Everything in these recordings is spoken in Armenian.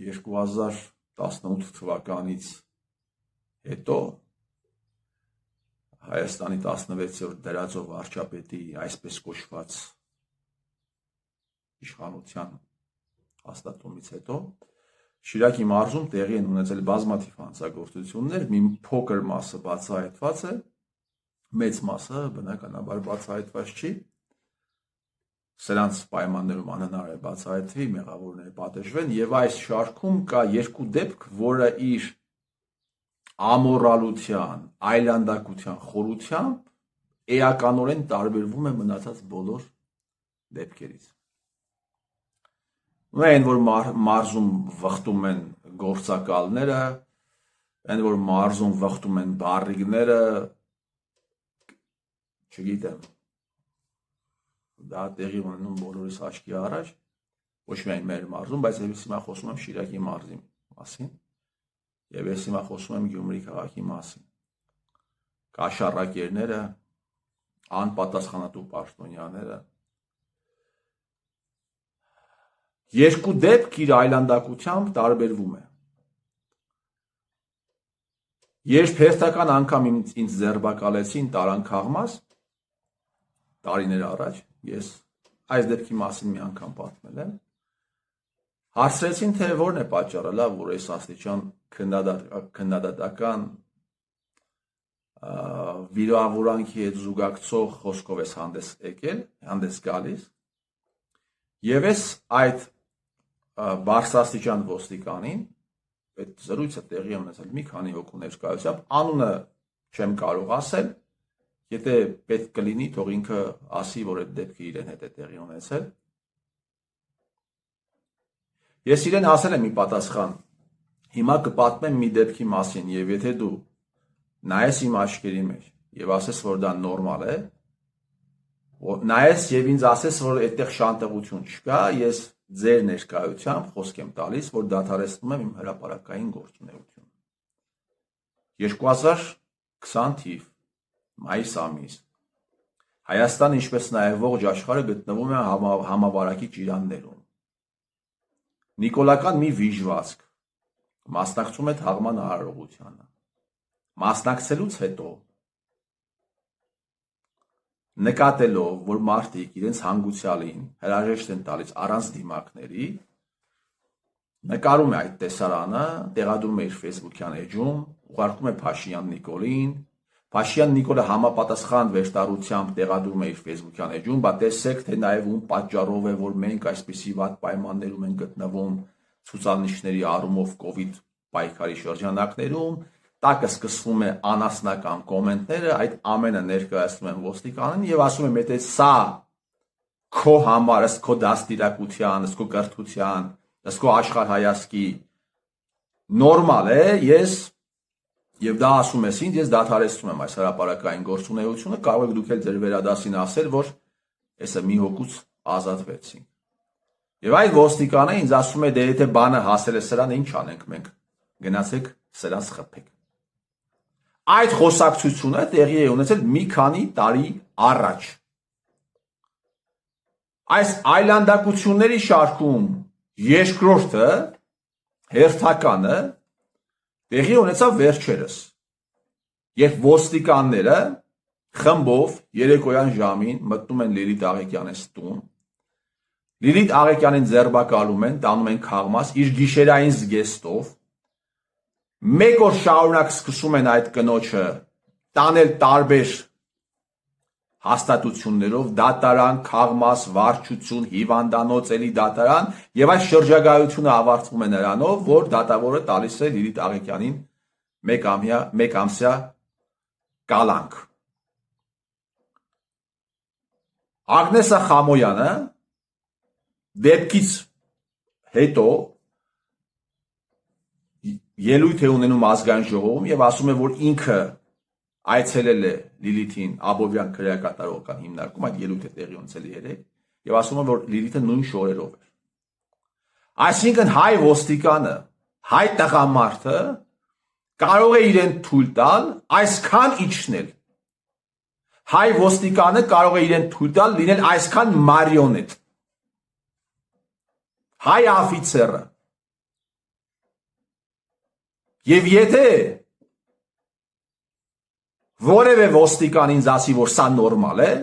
2018 թվականից հետո Հայաստանի 16-րդ դրածո վարչապետի այսպես կոչված իշխանության հաստատումից հետո Շիրակի մարզում տեղի են ունեցել բազմաթիվ հանցագործություններ, մի փոքր մասը բացահայտված է, մեծ մասը բնականաբար բացահայտված չի, սրանց պայմաններում անհնար է բացահայտվի, մեղավորները պատժվեն եւ այս շարքում կա երկու դեպք, որը իր ամորալության, այլանդակության խորությամբ էականորեն տարբերվում է մնացած բոլոր դեպքերից։ Այն, որ մարզում վխտում են գործակալները, այն, որ մարզում վխտում են բարիգները, չգիտեմ, դա տեղի ունենում բոլորիս աչքի առաջ, ոչ միայն մեր մարզում, բայց ես հիմա խոսում եմ Շիրակի մարզի մասին, եւ ես հիմա խոսում եմ Գյումրի քաղաքի մասին։ Կաշառակերները, անպատասխանատու պաշտոնյաները, երկու դեպք իր այլանդակությամբ տարբերվում է։ Երբ հերթական անգամ ինձ ձերբակալեցին տարան Քաղմաս, տարիներ առաջ, ես այս դեպքի մասին մի անգամ պատմել եմ, հարցրեցին, թե որն է պատճառը, լավ, որ այս աստիճան քննադատական վիրավորանքի հետ զուգակցող խոսքով ես հանդես գալիս, եւ ես այդ բարձրաստիճան ոստիկանին, այդ զրույցը տեղի ունեցել մի քանի հոգու ներկայությամբ, անունը չեմ կարող ասել, եթե պետք կլինի, թող ինքը ասի, որ այդ դեպքը իրեն հետ է տեղի ունեցել։ Ես իրեն ասել եմ մի պատասխան, հիմա կպատմեմ մի դեպքի մասին, եւ եթե դու նայես իմ աչքերի մեջ եւ ասես, որ դա նորմալ է, նայես եւ ինձ ասես, որ այդտեղ շանտեղություն չկա, ես ձեր ներկայությամբ խոսք եմ տալիս, որ դադարեցնում եմ իմ հրապարակային գործունեությունը։ 2020 թիվ մայիս ամիս Հայաստանը, ինչպես նաև ողջ աշխարհը գտնվում է համավարակի ճիրաններում։ Նիկոլական մի վիժվածք մասնակցում է թաղման արարողությանը։ Մասնակցելուց հետո նկատելով, որ մարդիկ իրենց հանգուցյալին հրաժեշտ են տալիս առանց դիմակների, նկարում է այդ տեսարանը, տեղադրում է իր Facebook-յան էջում, ուղարկում է Փաշինյան Նիկոլին, Փաշինյան Նիկոլը համապատասխան վեշտարությամբ տեղադրում է իր Facebook-յան էջում, բա տեսեք, թե նաև ում պատճառով է, որ մենք այսպիսի վատ պայմաններում ենք գտնվում ցուցանիշների առումով COVID պայքարի շրջանակներում, տակը սկսվում է անասնական կոմենտները, այդ ամենը ներկայացնում են ոստիկանին եւ ասում եմ, եթե սա քո համար, ըստ քո դաստիարակության, ըստ քո կրթության, ըստ քո աշխարհայացքի նորմալ է, եւ դա ասում ես ինձ, ես դադարեցնում եմ այս հրապարակային գործունեությունը, կարող եք դուք էլ ձեր վերադասին ասել, որ այսը մի հոգուց ազատվեցին։ Եվ այդ ոստիկանը ինձ ասում է, դե եթե բանը հասել է սրան, ինչ անենք մենք, գնացեք սրանց խփեք։ Այդ խոսակցությունը տեղի է ունեցել մի քանի տարի առաջ։ Այս այլանդակությունների շարքում երկրորդը, հերթականը, տեղի ունեցավ վերջերս, երբ ոստիկանները խմբով երեկոյան ժամին մտնում են Լիլիթ Աղեկյանից տուն, Լիլիթ Աղեկյանին ձերբակալում են, տանում են Քաղմաս իր գիշերային զգեստով, մեկ օր շարունակ սկսում են այդ կնոջը տանել տարբեր հաստատություններով, դատարան, Քաղմաս, վարչություն, հիվանդանոց, էլի դատարան, եւ այս շրջագայությունը ավարտվում է նրանով, որ դատավորը տալիս է Լիլիթ Աղեկյանին մեկ ամսյա կալանք։ Ագնեսա Խամոյանը դեպքից հետո ելույթ է ունենում ազգային ժողովում եւ ասում է, որ ինքը այցելել է Լիլիթին Աբովյան քրեակատարողական հիմնարկում, այդ ելույթը տեղի ունեցել է երեկ, եւ ասում է, որ Լիլիթը նույն շորերով էր։ Այսինքն հայ ոստիկանը, հայ տղամարդը կարող է իրեն թույլ տալ այսքան իջնել։ Հայ ոստիկանը կարող է իրեն թույլ տալ լինել այսքան մարիոնետ։ Հայ աֆիցերը Եվ եթե որևէ ոստիկան ինձ ասի, որ սա նորմալ է,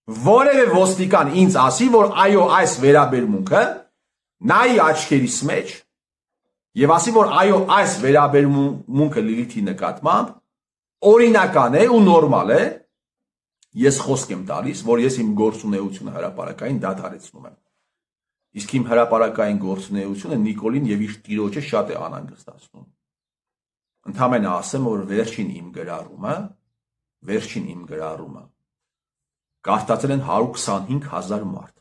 որևէ ոստիկան ինձ ասի, որ այո, այս վերաբերմունքը նայի աչքերիս մեջ եւ ասի, որ այո, այս վերաբերմունքը Լիլիթի նկատմամբ օրինական է ու նորմալ է, ես խոսք եմ տալիս, որ ես իմ գործունեությունը հրապարակային դադարեցնում եմ։ Իսկ իմ հրապարակային գործունեությունը Նիկոլին եւ իր տիրոջը շատ է անհանգստացնում։ Ընդհանրապես ասեմ, որ վերջին իմ գրառումը կարդացել են 125,000 մարդ։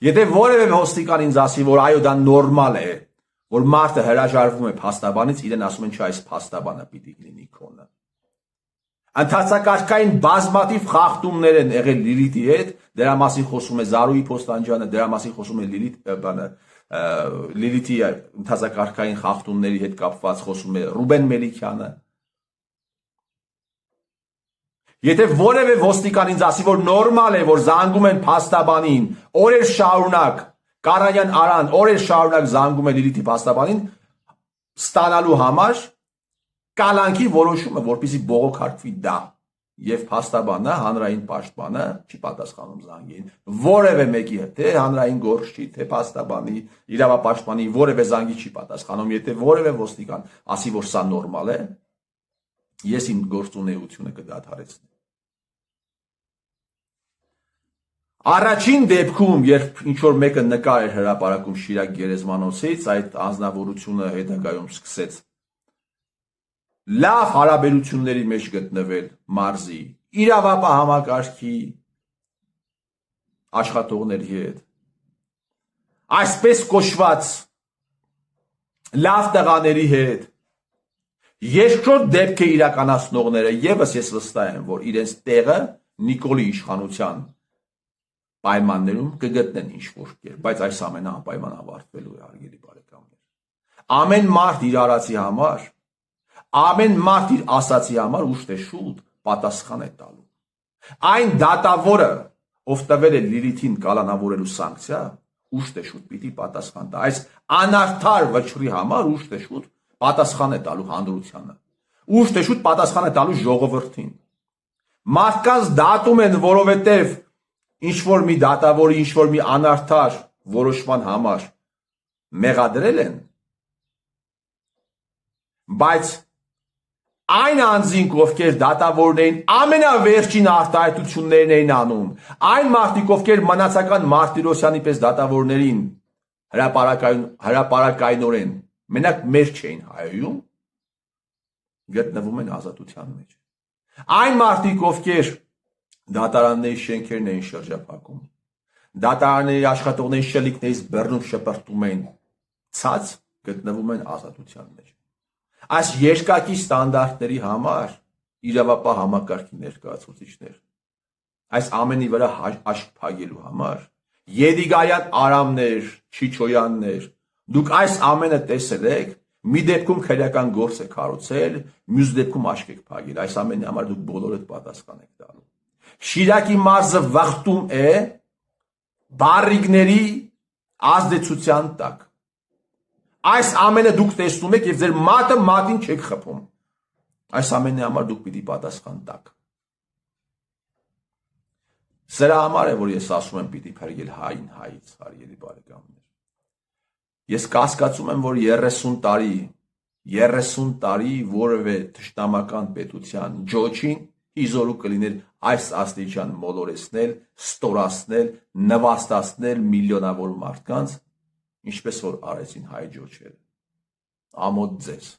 Եթե որևէ ոստիկան ինձ ասի, որ այո, դա նորմալ է, որ մարդը հրաժարվում է փաստաբանից, իրեն ասում են, չէ, այս փաստաբանը պիտի լինի քոնը։ Ընթացակարգային բազմաթիվ խախտումներ են եղել Լիլիթի հետ, դրա մասին խոսում է Զարուհի Փոստանջյանը, դրա մասին խոսում է Լիլիթի ընթացակարգային խախտումների հետ կապված խոսում է Ռուբեն Մելիքյանը։ Եթե որևէ ոստիկան ինձ ասի, որ նորմալ է, որ զանգում են փաստաբանին, օրեր շարունակ, Կարանյան Արան օրեր շարունակ զանգում է Լիլիթի փաստաբանին, ստանալու համար կալանքի որոշումը, որպեսզի բողոքարկվի դա, եւ փաստաբանը, հանրային պաշտպանը չի պատասխանում զանգին, որևէ մեկի հետ, թե հանրային գործչի, թե փաստաբանի, իրավապաշտպանի, որևէ զանգի չի պատասխանում, եթե որևէ ոստիկան ասի, որ սա նորմալ է, ես իմ գործունեությունը կդադարեցնեմ։ Առաջին դեպքում, երբ ինչ-որ մեկը նկար էր հրապարակում Շիրակ գերեզմանոցից, այդ անձնավորությունը հետագայում սկսեց լավ հարաբերությունների մեջ գտնվել մարզի իրավապահ համակարգի աշխատողների հետ, այսպես կոչված լավ տղաների հետ, երկրորդ դեպքը իրականացնողները եւս ես վստահ եմ, որ իրենց տեղը Նիկոլի իշխանության պայմաններում կգտնեն ինչ-որ կերպ, բայց այս ամենը անպայման ավարտվելու է, հարգելի բարեկամներ։ Ամեն մարդ իր արածի համար, ամեն մարդ իր ասացի համար ուշտ է շուտ պատասխան է տալու։ Այն դատավորը, ով տվել է Լիլիթին կալանավորելու սանկցիա, ուշտ է շուտ պիտի պատասխան տա։ Այս անարդար վճռի համար ուշտ է շուտ պատասխան է տալու հանրությանը։ Ուշտ է շուտ պատասխան է տալու ժողովրդին։ Մարդկանց դատում են, որովհետև ինչ-որ մի դատավորի, ինչ-որ մի անարդար որոշման համար մեղադրել են, բայց այն անձինք, ովքեր դատավորներին ամենավերջին արտահայտություններն էին անում, այն մարդիկ, ովքեր մնացական Մարտիրոսյանի պես դատավորներին հրապարակայնորեն մենակ մեր չէին հայում, գտնվում են ազատության մեջ։ Այն մարդիկ, ովքեր դատարանների շենքերն էին շրջափակում, դատարանների աշխատողների շելիքներից բեռնում շպրտում էին, ցած գտնվում են ազատության մեջ։ Այս երկակի ստանդարտների համար իրավապահ համակարգի ներկայացուցիչներ, այս ամենի վրա աշկ փակելու համար, Եդիգարյան Արամներ, Չիչոյաններ, դուք այս ամենը տեսել եք, մի դեպքում քրեական գործ եք հարուցել, մյուս դեպքում աշկ եք փակել, այս ամենի համար դուք բոլորդ պատասխան եք տալու։ Շիրակի մարզը վախտում է բարիգների ազդեցության տակ։ Այս ամենը դուք տեսնում եք եւ ձեր մատը մատին չեք խփում։ Այս ամենի համար դուք պիտի պատասխան տաք։ Սրա համար է, որ ես ասում եմ պիտի փրկել հային հայից, հարգելի բարեկամներ։ Ես կասկածում եմ, որ 30 տարի որևէ թշնամական պետության ջոչին իզորու կլիներ այս աստիճան մոլորեցնել, ստորացնել, նվաստացնել միլիոնավոր մարդկանց, ինչպես որ արեցին հայ ջոչերը։ Ամոթ ձեզ։